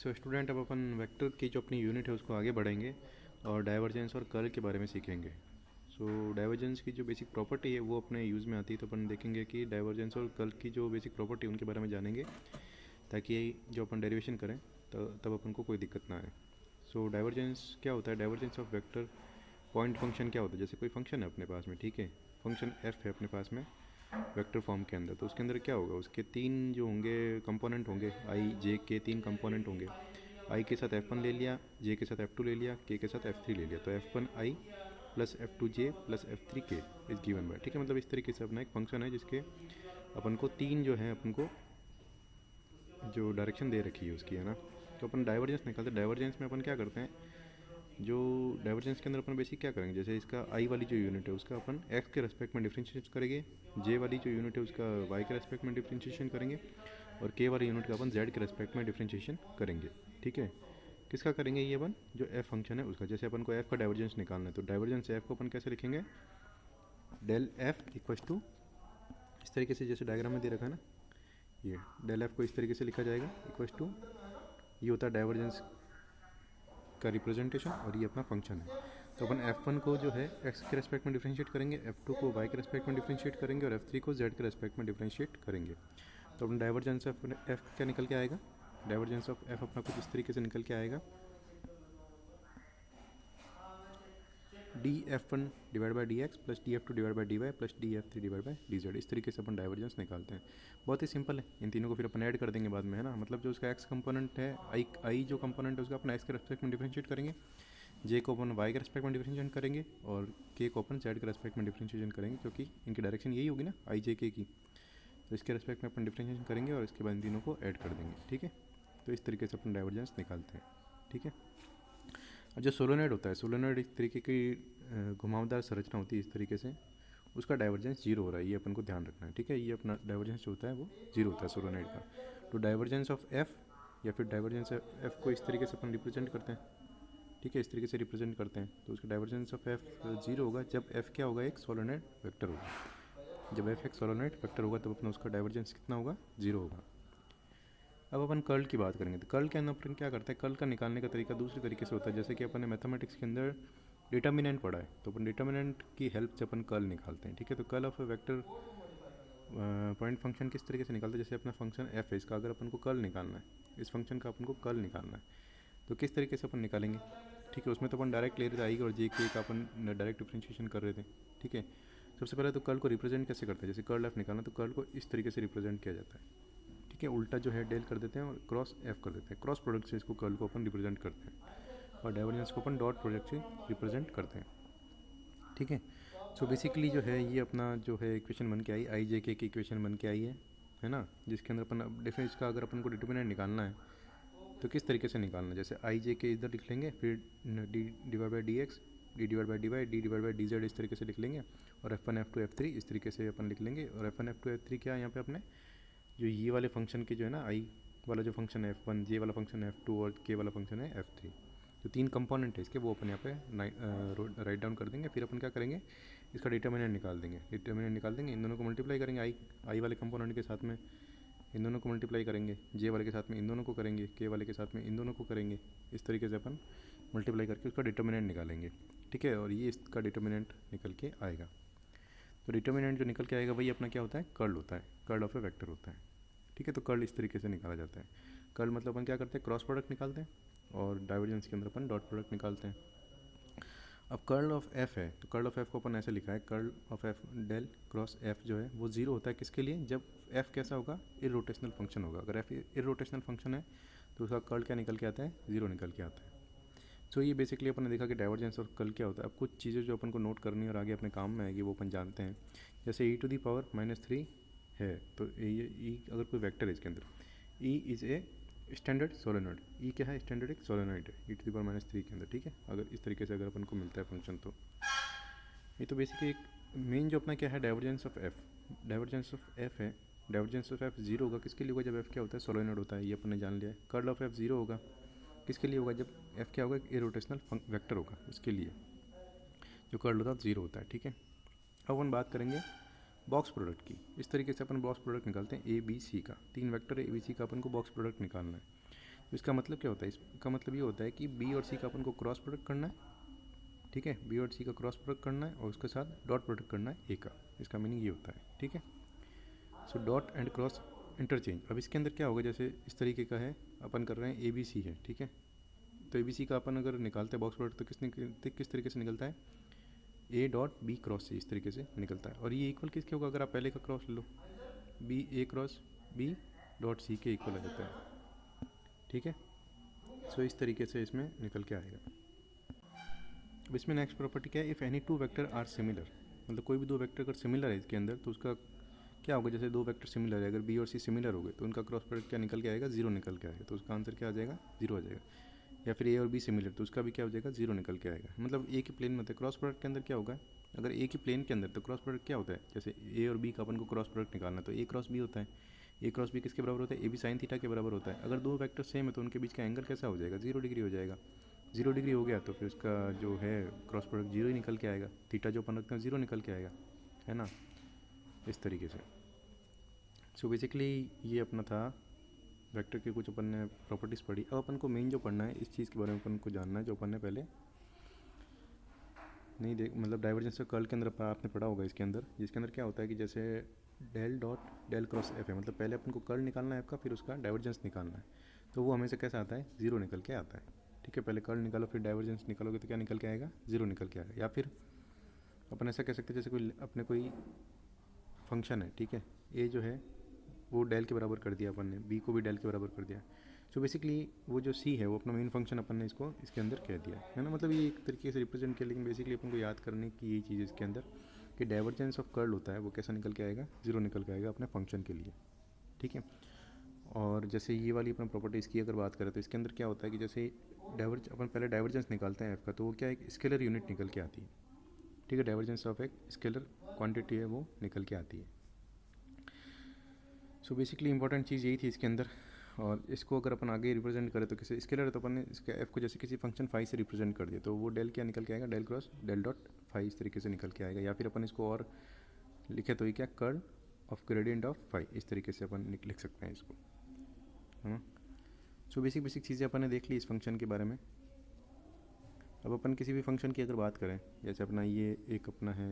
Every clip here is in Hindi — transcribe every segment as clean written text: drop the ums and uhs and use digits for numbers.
सो स्टूडेंट, अब अपन वेक्टर की जो अपनी यूनिट है उसको आगे बढ़ेंगे और डाइवर्जेंस और कर्ल के बारे में सीखेंगे। सो डाइवर्जेंस की जो बेसिक प्रॉपर्टी है वो अपने यूज़ में आती है, तो अपन देखेंगे कि डाइवर्जेंस और कर्ल की जो बेसिक प्रॉपर्टी उनके बारे में जानेंगे, ताकि जो अपन डेरिवेशन करें तो तब अपन को कोई दिक्कत ना आए। सो डाइवर्जेंस क्या होता है? Divergence of vector point function क्या होता है? जैसे कोई फंक्शन है अपने पास में, ठीक है, फंक्शन एफ है अपने पास में वेक्टर फॉर्म के अंदर, तो उसके अंदर क्या होगा? उसके तीन जो होंगे कंपोनेंट होंगे, आई जे के तीन कंपोनेंट होंगे। आई के साथ F1 ले लिया, जे के साथ F2 ले लिया, के साथ F3 ले लिया, तो F1 आई प्लस F2 जे प्लस F3 के इज गिवन बाय, ठीक है। मतलब इस तरीके से अपना एक फंक्शन है जिसके अपन को तीन जो है अपन को जो डायरेक्शन दे रखी है उसकी, है ना। तो अपन डाइवर्जेंस निकालते हैं। डाइवर्जेंस में अपन क्या करते हैं, जो डाइवर्जेंस के अंदर अपन बेसिक क्या करेंगे, जैसे इसका आई वाली जो यूनिट है उसका अपन एक्स के रेस्पेक्ट में डिफ्रेंशिएट करेंगे, जे वाली जो यूनिट है उसका वाई के रेस्पेक्ट में डिफ्रेंशिएशन करेंगे, और के वाली यूनिट का अपन जेड के रेस्पेक्ट में डिफ्रेंशिएशन करेंगे, ठीक है। किसका करेंगे? ये अपन जो एफ फंक्शन है उसका। जैसे अपन को एफ का डाइवर्जेंस निकालना है, तो डाइवर्जेंस एफ को अपन कैसे लिखेंगे? डेल एफ इक्वल टू, इस तरीके से जैसे डायग्राम में दे रखा है ना, ये डेल एफ को इस तरीके से लिखा जाएगा, इक्वल टू ये होता है डाइवर्जेंस का रिप्रेजेंटेशन, और ये अपना फंक्शन है। तो अपन F1 को जो है x के रेस्पेक्ट में डिफ्रेंशिएट करेंगे, F2 को y के रेस्पेक्ट में डिफ्रेंशिएट करेंगे, और F3 को z के रेस्पेक्ट में डिफ्रेंशिएट करेंगे। तो अपन डाइवर्जेंस ऑफ f क्या निकल के आएगा? डाइवर्जेंस ऑफ f अपना कुछ इस तरीके से निकल के आएगा, df1 divide by dx plus df2 divide by dy plus df3 divide by dz। इस तरीके से अपन डाइवर्जेंस निकालते हैं। बहुत ही सिंपल है, इन तीनों को फिर अपन ऐड कर देंगे बाद में, है ना। मतलब जो उसका x कंपोनेंट है, आई जो कंपोनेंट है उसका अपना x के रेस्पेक्ट में डिफ्रेंशिएट करेंगे, जे को अपन वाई के रेस्पेक्ट में डिफ्रेंशिएशन करेंगे, और के को अपन जेड के रेस्पेक्ट में डिफ्रेंशिएशन करेंगे, क्योंकि इनकी डायरेक्शन यही होगी ना, आई जे के की। तो इसके रेस्पेक्ट में अपन डिफ्रेंशिएशन करेंगे और इसके बाद इन तीनों को ऐड कर देंगे, ठीक है। तो इस तरीके से अपन डाइवर्जेंस निकालते हैं, ठीक है। और जो सोलोनॉइड होता है, सोलोनॉइड इस तरीके की घुमावदार संरचना होती है इस तरीके से, उसका डाइवर्जेंस जीरो हो रहा है, ये अपन को ध्यान रखना है, ठीक है। ये अपना डाइवर्जेंस जो होता है वो जीरो होता है सोलोनॉइड का। तो डाइवर्जेंस ऑफ एफ या फिर डाइवर्जेंस ऑफ एफ को इस तरीके से अपन रिप्रेजेंट करते हैं, ठीक है, इस तरीके से रिप्रेजेंट करते हैं। तो उसका डाइवर्जेंस ऑफ एफ जीरो होगा जब एफ क्या होगा? एक सोलोनॉइड वेक्टर होगा। जब एफ एक सोलोनॉइड वेक्टर होगा तब अपना उसका डाइवर्जेंस कितना होगा? जीरो होगा। अब अपन कर्ल की बात करेंगे, तो कर्ल के अंदर अपन क्या करते हैं? कर्ल का निकालने का तरीका दूसरे तरीके से होता है। जैसे कि अपन ने मैथमेटिक्स के अंदर डिटर्मिनेंट पढ़ा है, तो अपन डिटर्मिनेंट की हेल्प से अपन कर्ल निकालते हैं, ठीक है। तो curl of A vector point function किस तरीके से निकालते हैं? जैसे अपना फंक्शन एफ है, इसका अगर अपन को कर्ल निकालना है, इस फंक्शन का अपन को कर्ल निकालना है, तो किस तरीके से अपन निकालेंगे? ठीक है, उसमें तो अपन डायरेक्ट ले रहे थे आई और जे के का, अपन डायरेक्ट डिफ्रेंशिएशन कर रहे थे, ठीक है। सबसे पहले तो कर्ल को रिप्रेजेंट कैसे करते हैं? जैसे कर्ल एफ निकालना, तो कर्ल को इस तरीके से रिप्रेजेंट किया जाता है, ठीक है। उल्टा जो है डेल कर देते हैं और क्रॉस एफ कर देते हैं, क्रॉस प्रोडक्ट से इसको कर्ल को अपन रिप्रेजेंट करते हैं, और डाइवर्जेंस को अपन डॉट प्रोडक्ट से रिप्रेजेंट करते हैं, ठीक है। सो बेसिकली जो है ये अपना जो है इक्वेशन बन के आई, आई जे के की इक्वेशन बन के आई है ना, जिसके अंदर अपन डिफरेंस का अगर अपन को डिटर्मिनेंट निकालना है तो किस तरीके से निकालना है? जैसे आई जे के इधर लिख लेंगे, फिर d divide by d x, d divide by d y, d divide by d z, इस तरीके से लिख लेंगे, और F1 F2 F3 इस तरीके से अपन लिख लेंगे। और F1 F2 F3 क्या है यहाँ पे अपने जो ये वाले फंक्शन के जो है ना, आई वाला जो फंक्शन है F1, जे वाला फंक्शन है F2 और के वाला फंक्शन है F3, जो तीन कंपोनेंट है इसके, वो अपन यहाँ पे राइट डाउन कर देंगे। फिर अपन क्या करेंगे? इसका डिटर्मिनेंट निकाल देंगे। डिटर्मिनेंट निकाल देंगे, इन दोनों को मल्टीप्लाई करेंगे, आई वाले कंपोनेंट के साथ में इन दोनों को मल्टीप्लाई करेंगे, जे वाले के साथ में इन दोनों को करेंगे, के वाले के साथ में इन दोनों को करेंगे। इस तरीके से अपन मल्टीप्लाई करके उसका डिटर्मिनेंट निकालेंगे, ठीक है। और ये इसका डिटर्मिनेंट निकल के आएगा। तो डिटर्मिनेंट जो निकल के आएगा वही अपना क्या होता है? कर्ल होता है, कर्ल ऑफ ए वेक्टर होता है, ठीक है। तो कर्ल इस तरीके से निकाला जाता है। कर्ल मतलब अपन क्या करते हैं? क्रॉस प्रोडक्ट निकालते हैं, और डाइवर्जेंस के अंदर अपन डॉट प्रोडक्ट निकालते हैं। अब कर्ल ऑफ एफ है, तो कर्ल ऑफ एफ को अपन ऐसे लिखा है, curl of f del cross f जो है वो जीरो होता है। किसके लिए? जब एफ कैसा होगा? इररोटेशनल फंक्शन होगा। अगर एफ इररोटेशनल फंक्शन है तो उसका कर्ल क्या निकल के आता है? जीरो निकल के आता है। सो ये बेसिकली अपन ने देखा कि डाइवर्जेंस और कर्ल क्या होता है। अब कुछ चीज़ें जो अपन को नोट करनी है और आगे अपने काम में आएगी वो अपन जानते हैं। जैसे e टू दी पावर -3 है, तो ये ई अगर कोई वेक्टर है इसके अंदर, E is a standard solenoid. ई क्या है? स्टैंडर्ड एक सोलेनॉइड है e टू दी पावर -3 के अंदर, ठीक है। अगर इस तरीके से अगर अपन को मिलता है फंक्शन, तो ये तो बेसिकली एक मेन जो अपना क्या है, divergence of F. Divergence of F है, डाइवर्जेंस ऑफ एफ जीरो होगा किसके लिए होगा? जब एफ क्या होता है? सोलेनॉइड होता है, ये अपन ने जान लिया है। कर्ल ऑफ एफ जीरो होगा किसके लिए होगा? जब एफ क्या होगा? इरोटेशनल वेक्टर होगा, उसके लिए जो कर्ल होता है जीरो होता है, ठीक है। अब अपन बात करेंगे बॉक्स प्रोडक्ट की। इस तरीके से अपन बॉक्स प्रोडक्ट निकालते हैं ए बी सी का, तीन वेक्टर ए बी सी का अपन को बॉक्स प्रोडक्ट निकालना है। तो इसका मतलब क्या होता है, इसका मतलब ये होता है कि बी और सी का अपन को क्रॉस प्रोडक्ट करना है, ठीक है, बी और सी का क्रॉस प्रोडक्ट करना है और उसके साथ डॉट प्रोडक्ट करना है ए का। इसका मीनिंग ये होता है, ठीक है। So dot and cross interchange. अब इसके अंदर क्या होगा, जैसे इस तरीके का है, अपन कर रहे हैं ए बी सी है, ठीक है। तो ए बी सी का अपन अगर निकालते हैं बॉक्स प्रोडक्ट तो किस तरीके से निकलता है, ए डॉट बी क्रॉस सी, इस तरीके से निकलता है। और ये इक्वल किसके होगा, अगर आप पहले का क्रॉस लो, बी ए क्रॉस बी डॉट सी के इक्वल आ जाता है, ठीक है। सो इस तरीके से इसमें निकल के आएगा। अब इसमें नेक्स्ट प्रॉपर्टी क्या है, if any two vector are similar, मतलब कोई भी दो वेक्टर अगर सिमिलर है इसके अंदर तो उसका क्या होगा, जैसे दो वेक्टर सिमिलर है, अगर बी और सी सिमिलर हो गए तो उनका क्रॉस प्रोडक्ट क्या निकल के आएगा, जीरो निकल के आएगा। तो उसका आंसर क्या आ जाएगा, जीरो आ जाएगा। या फिर ए और बी सिमिलर तो उसका भी क्या हो जाएगा, जीरो निकल के आएगा। मतलब ए के प्लेन में होता है क्रॉस प्रोडक्ट के अंदर क्या होगा, अगर ए के प्लेन के अंदर तो क्रॉस प्रोडक्ट क्या होता है, जैसे ए और बी का अपन को क्रॉस प्रोडक्ट निकालना है तो ए क्रॉस बी होता है। ए क्रॉस बी किसके बराबर होता है, ए बी साइन थीटा के बराबर होता है। अगर दो वेक्टर सेम है तो उनके बीच का एंगल कैसा हो जाएगा, 0 डिग्री हो जाएगा। 0 डिग्री हो गया तो फिर उसका जो है क्रॉस प्रोडक्ट जीरो ही निकल के आएगा, थीटा जो अपन रखते हैं जीरो निकल के आएगा, है ना, इस तरीके से। सो बेसिकली ये अपना था वेक्टर के कुछ अपन ने प्रॉपर्टीज़ पढ़ी। अब अपन को मेन जो पढ़ना है, इस चीज़ के बारे में अपन को जानना है जो अपन ने पहले नहीं देख, मतलब डाइवर्जेंस और कर्ल के अंदर आपने पढ़ा होगा इसके अंदर, जिसके अंदर क्या होता है कि जैसे del dot del cross f है, मतलब पहले अपन को कर्ल निकालना है एफ का, फिर उसका डाइवर्जेंस निकालना है। तो वो हमेशा कैसा आता है, जीरो निकल के आता है, ठीक है। पहले कर्ल निकालो फिर डाइवर्जेंस निकालोगे तो क्या निकल के आएगा, जीरो निकल के आएगा। या फिर अपन ऐसा कह सकते हैं, जैसे कोई अपने कोई फंक्शन है, ठीक है, ए जो है वो डेल के बराबर कर दिया अपन ने, बी को भी डेल के बराबर कर दिया। सो बेसिकली वो जो सी है वो अपना मेन फंक्शन अपन ने इसको इसके अंदर कह दिया है ना, मतलब ये एक तरीके से रिप्रेजेंट किया। लेकिन बेसिकली अपन को याद करने की यही चीज़ इसके अंदर कि डाइवर्जेंस ऑफ कर्ल होता है वो कैसा निकल के आएगा, जीरो निकल के आएगा अपने फंक्शन के लिए, ठीक है। और जैसे ये वाली अपन प्रॉपर्टीज़ की अगर बात करें तो इसके अंदर क्या होता है कि जैसे अपन पहले डाइवर्जेंस निकालते हैं एफ का, तो वो क्या एक स्केलर यूनिट निकल के आती है, ठीक है। डाइवर्जेंस ऑफ एक स्केलर क्वांटिटी है वो निकल के आती है। सो बेसिकली इंपॉर्टेंट चीज़ यही थी इसके अंदर। और इसको अगर अपन आगे रिप्रेजेंट करें तो किसी स्केलर है तो अपन ने इसका एफ को जैसे किसी फंक्शन फाई से रिप्रेजेंट कर दिया तो वो डेल क्या निकल के आएगा, del cross del dot phi, इस तरीके से निकल के आएगा। या फिर अपन इसको और लिखे तो ये क्या, curl of gradient of phi, इस तरीके से अपन लिख सकते हैं इसको, है ना। सो बेसिक चीज़ें अपन ने देख ली इस फंक्शन के बारे में। अब अपन किसी भी फंक्शन की अगर बात करें, जैसे अपना ये एक अपना है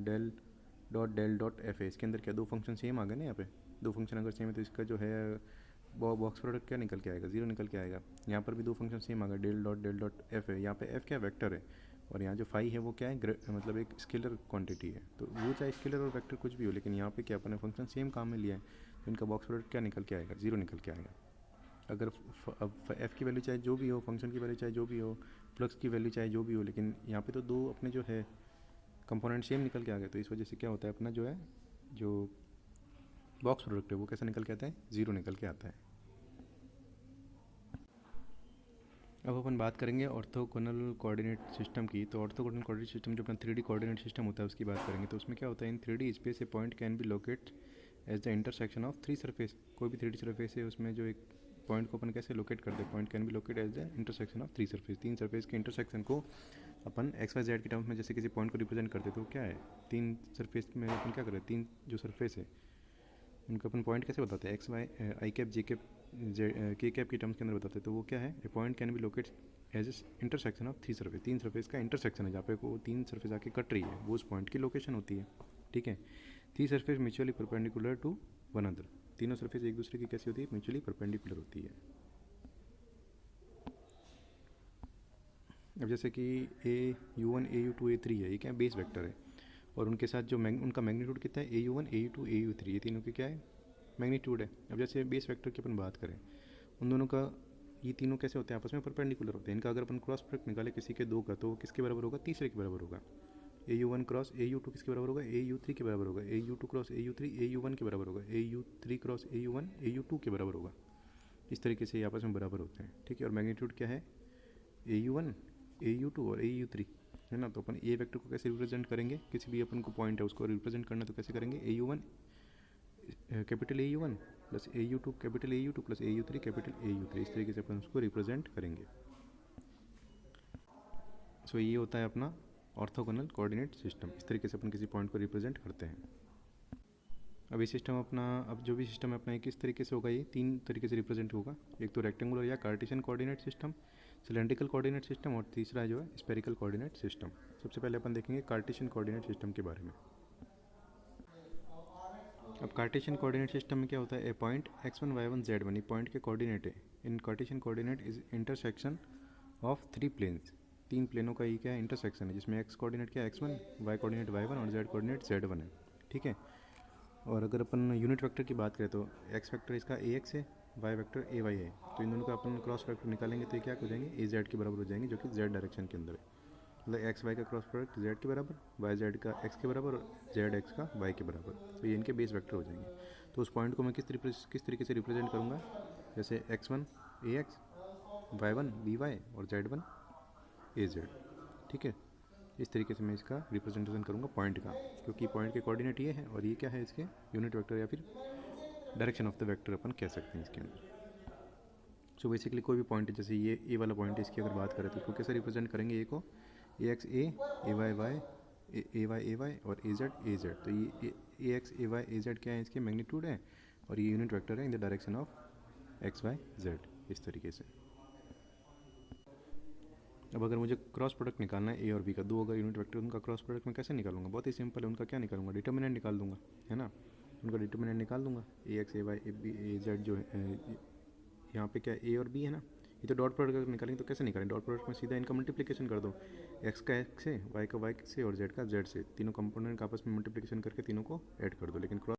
डेल डॉट एफ है, इसके अंदर क्या दो फंक्शन सेम आ गए ना, यहाँ पे दो फंक्शन अगर सेम है तो इसका जो है बॉक्स प्रोडक्ट क्या निकल के आएगा, जीरो निकल के आएगा। यहाँ पर भी दो फंक्शन सेम आ गए, डेल डॉट एफ है, यहाँ पे एफ क्या वेक्टर है और यहाँ जो फाई है वो क्या है, मतलब एक स्केलर क्वांटिटी है। तो वो चाहे स्केलर और वेक्टर कुछ भी हो, लेकिन यहाँ पे क्या अपन ने फंक्शन सेम काम में लिया है तो इनका बॉक्स प्रोडक्ट क्या निकल के आएगा, जीरो निकल के आएगा। अगर अब एफ की वैल्यू चाहे जो भी हो, फंक्शन की वैल्यू चाहे जो भी हो, फ्लक्स की वैल्यू चाहे जो भी हो, लेकिन यहाँ पे तो दो अपने जो है कंपोनेंट सेम निकल के आ गए, तो इस वजह से क्या होता है अपना जो है जो बॉक्स प्रोडक्ट है वो कैसा निकल के आता है, ज़ीरो निकल के आता है। अब अपन बात करेंगे ऑर्थोगोनल कोऑर्डिनेट सिस्टम की। तो ऑर्थोगोनल कोऑर्डिनेट सिस्टम जो अपना 3D कोऑर्डिनेट सिस्टम होता है उसकी बात करेंगे। तो उसमें क्या होता है, in 3D space a point can be locate as the intersection of 3 surface. कोई भी 3D सरफेस है उसमें जो एक पॉइंट को अपन कैसे लोकेट करते हैं, point can be locate as the intersection of 3 surface. 3 surface के इंटरसेक्शन को अपन एक्स वाई जेड के टर्म्स में जैसे किसी पॉइंट को रिप्रेजेंट करते तो क्या है, 3 सरफेस में अपन क्या करें, 3 जो सरफेस है उनका अपन पॉइंट कैसे बताते हैं, x y i cap j cap k cap के टर्म्स के अंदर बताते हैं। तो वो क्या है, a point can be locate as intersection of 3 surface. 3 surface का इंटरसेक्शन है जहाँ पे वो 3 सरफेस आके कट रही है, वो उस पॉइंट की लोकेशन होती है, ठीक है। 3 surface mutually perpendicular to one other. तीनों सरफेस एक दूसरे की कैसी होती है, म्यूचुअली परपेंडिकुलर होती है। अब जैसे कि AU1 AU2 A3 है, ये क्या है, बेस वेक्टर है और उनके साथ जो उनका मैग्नीट्यूड कितना है, AU1 AU2 AU3, ये तीनों की क्या है, मैग्नीट्यूड है। अब जैसे बेस वेक्टर की अपन बात करें, उन दोनों का ये तीनों कैसे होते हैं, आपस में परपेंडिकुलर होते हैं। इनका अगर अपन क्रॉस प्रोडक्ट निकाले किसी के दो का तो वो किसके बराबर होगा, तीसरे के बराबर होगा। AU1 क्रॉस AU2 किसके बराबर होगा, AU3 के बराबर होगा। AU2 क्रॉस AU3 AU1 के बराबर होगा। AU3 क्रॉस AU1 AU2 के बराबर होगा। इस तरीके से ये आपस में बराबर होते हैं, ठीक है। और मैग्नीट्यूड क्या है, AU1 AU2 और AU3, है ना। तो अपन ए वेक्टर को कैसे रिप्रेजेंट करेंगे, किसी भी अपन को पॉइंट है उसको रिप्रेजेंट करना तो कैसे करेंगे, AU1 capital AU1 plus AU2 capital AU2 plus AU3 capital AU3, इस तरीके से अपन उसको रिप्रेजेंट करेंगे। सो ये होता है अपना ऑर्थोगोनल कोऑर्डिनेट सिस्टम। इस तरीके से अपन किसी पॉइंट को रिप्रेजेंट करते हैं। अब ये सिस्टम अपना, अब जो भी सिस्टम है अपना ये किस तरीके से होगा, ये 3 तरीके से रिप्रेजेंट होगा। एक तो रेक्टेंगुलर या Cartesian coordinate system, cylindrical coordinate system, और तीसरा जो है स्फेरिकल कोऑर्डिनेट सिस्टम। सबसे पहले अपन देखेंगे कार्टेशियन कोऑर्डिनेट सिस्टम के बारे में। अब कार्टेशियन कोऑर्डिनेट सिस्टम में क्या होता है, a point x1 y1 z1, ये पॉइंट के कोऑर्डिनेट है। In Cartesian coordinate is intersection of 3 planes, 3 प्लेनों का ये क्या है, इंटरसेक्शन है, जिसमें x कोऑर्डिनेट क्या है x1, y कोऑर्डिनेट y1 और z कोऑर्डिनेट z1 है। ठीक है। और अगर अपन यूनिट वेक्टर की बात करें तो x वेक्टर इसका ax है, y वेक्टर ay है, तो इन दोनों का अपन क्रॉस वेक्टर निकालेंगे तो ये क्या हो जाएंगे, az के बराबर हो जाएंगे, जो कि z डायरेक्शन के अंदर है। मतलब एक्स वाई का क्रॉस प्रोडक्ट z के बराबर, वाई जेड का x के बराबर और जेड एक्स का y के बराबर, तो ये इनके बेस वेक्टर हो जाएंगे। तो उस पॉइंट को मैं किस तरीके से रिप्रेजेंट करूँगा, जैसे x1 ax, y1 by और z1 az। ठीक है, इस तरीके से मैं इसका रिप्रेजेंटेशन करूँगा पॉइंट का, क्योंकि पॉइंट के कोऑर्डिनेट ये है और ये क्या है, इसके यूनिट वेक्टर या फिर डायरेक्शन ऑफ द वेक्टर अपन कह सकते हैं इसके अंदर। सो बेसिकली कोई भी पॉइंट है, जैसे ये ए वाला पॉइंट है, इसकी अगर बात करें तो इसको कैसे रिप्रेजेंट करेंगे, ए को ए x a Y Y, A Y और ए जेड। तो ये ए x a y A Z क्या है, इसके मैग्नीट्यूड है, और ये यूनिट वेक्टर है in the direction of x y z, इस तरीके से। अब अगर मुझे क्रॉस प्रोडक्ट निकालना है ए और बी का, दो अगर यूनिट वेक्टर, उनका क्रॉस प्रोडक्ट मैं कैसे निकालूंगा, बहुत ही सिंपल है। उनका क्या निकालूंगा, डिटर्मिनेंट निकाल दूंगा, है ना। उनका डिटर्मिनेंट निकाल दूंगा, a x a y a b a z जो है, यहाँ पे क्या ए और बी है ना, ये तो डॉट प्रोडक्ट निकालेंगे, तो कैसे निकालें, डॉट प्रोडक्ट में सीधा इनका मल्टीप्लिकेशन कर दो, एक्स का एक्स से, वाई का वाई से और जेड का जेड से, तीनों कंपोनेंट का आपस में मल्टीप्लिकेशन करके तीनों को ऐड कर दो। लेकिन क्रॉस